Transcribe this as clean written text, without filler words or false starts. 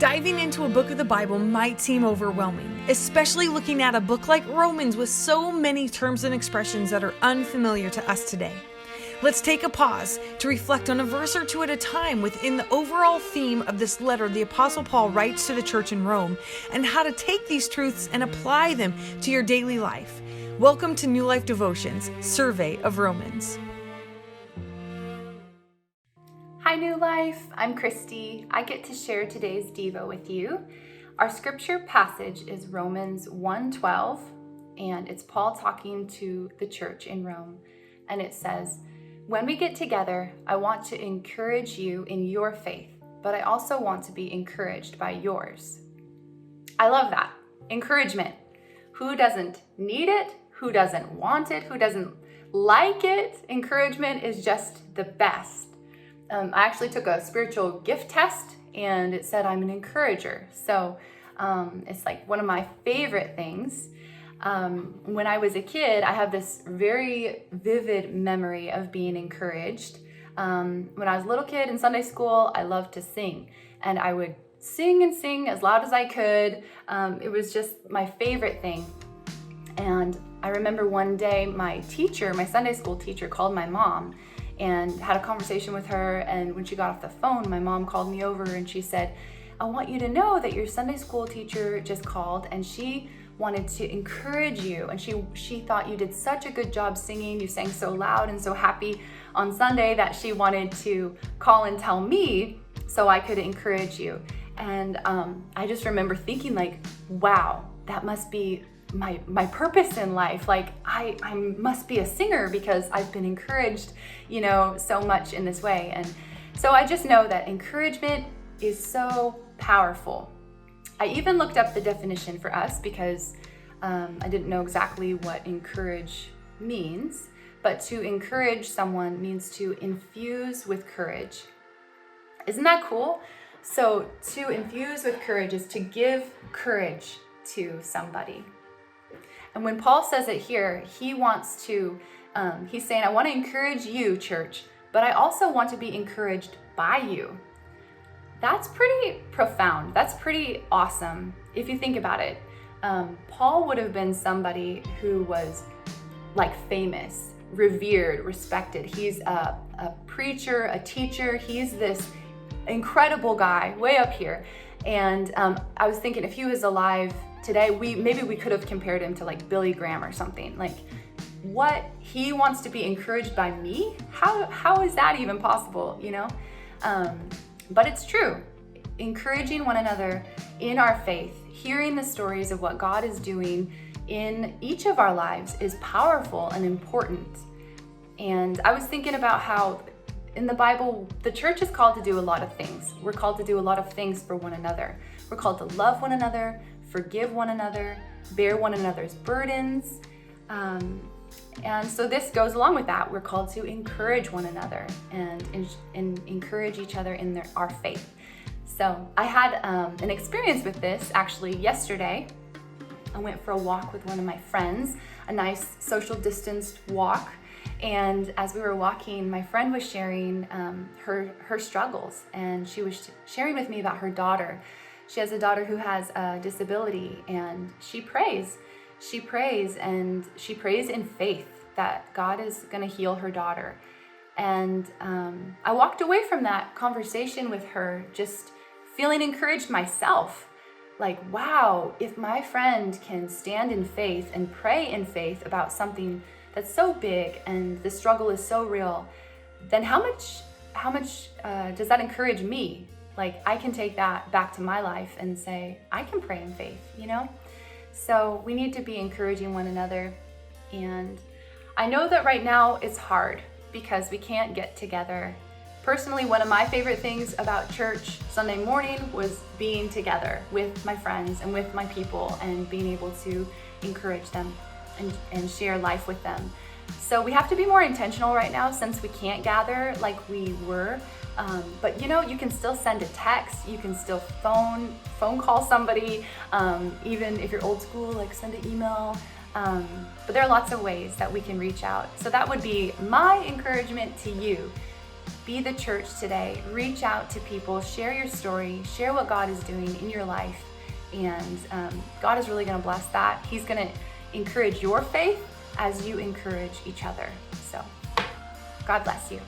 Diving into a book of the Bible might seem overwhelming, especially looking at a book like Romans with so many terms and expressions that are unfamiliar to us today. Let's take a pause to reflect on a verse or two at a time within the overall theme of this letter the Apostle Paul writes to the church in Rome, and how to take these truths and apply them to your daily life. Welcome to New Life Devotions, Survey of Romans. Hi New Life, I'm Christy. I get to share today's Devo with you. Our scripture passage is Romans 1:12, and it's Paul talking to the church in Rome. And it says, "When we get together, I want to encourage you in your faith, but I also want to be encouraged by yours." I love that. Encouragement. Who doesn't need it? Who doesn't want it? Who doesn't like it? Encouragement is just the best. I actually took a spiritual gift test and it said I'm an encourager. So it's like one of my favorite things. When I was a kid, I have this very vivid memory of being encouraged. When I was a little kid in Sunday school, I loved to sing, and I would sing and sing as loud as I could. It was just my favorite thing. And I remember one day my Sunday school teacher, called my mom and had a conversation with her. And when she got off the phone, my mom called me over and she said, "I want you to know that your Sunday school teacher just called and she wanted to encourage you. And she thought you did such a good job singing. You sang so loud and so happy on Sunday that she wanted to call and tell me so I could encourage you." And I just remember thinking like, wow, that must be my purpose in life. Like I must be a singer because I've been encouraged, so much in this way. And so I just know that encouragement is so powerful. I even looked up the definition for us because I didn't know exactly what encourage means, but to encourage someone means to infuse with courage. Isn't that cool? So to infuse with courage is to give courage to somebody. And when Paul says it here, he's saying, I want to encourage you, church, but I also want to be encouraged by you. That's pretty profound. That's pretty awesome if you think about it. Paul would have been somebody who was like famous, revered, respected. He's a preacher, a teacher. He's this incredible guy way up here. And I was thinking if he was alive today, maybe we could have compared him to like Billy Graham or something. Like, what, he wants to be encouraged by me? How is that even possible, But it's true. Encouraging one another in our faith, hearing the stories of what God is doing in each of our lives is powerful and important. And I was thinking about how in the Bible, the church is called to do a lot of things. We're called to do a lot of things for one another. We're called to love one another, forgive one another, bear one another's burdens. And so this goes along with that. We're called to encourage one another and encourage each other in our faith. So I had an experience with this actually yesterday. I went for a walk with one of my friends, a nice social distanced walk. And as we were walking, my friend was sharing her struggles, and she was sharing with me about her daughter. She has a daughter who has a disability, and she prays and she prays in faith that God is going to heal her daughter. And I walked away from that conversation with her just feeling encouraged myself. Like, wow, if my friend can stand in faith and pray in faith about something that's so big and the struggle is so real, then how much does that encourage me? Like, I can take that back to my life and say, I can pray in faith, So we need to be encouraging one another. And I know that right now it's hard because we can't get together. Personally, one of my favorite things about church Sunday morning was being together with my friends and with my people and being able to encourage them and share life with them. So we have to be more intentional right now since we can't gather like we were. But you can still send a text, you can still phone call somebody, even if you're old school, like send an email. But there are lots of ways that we can reach out. So that would be my encouragement to you. Be the church today. Reach out to people, share your story, share what God is doing in your life. And God is really going to bless that. He's going to encourage your faith as you encourage each other. So God bless you.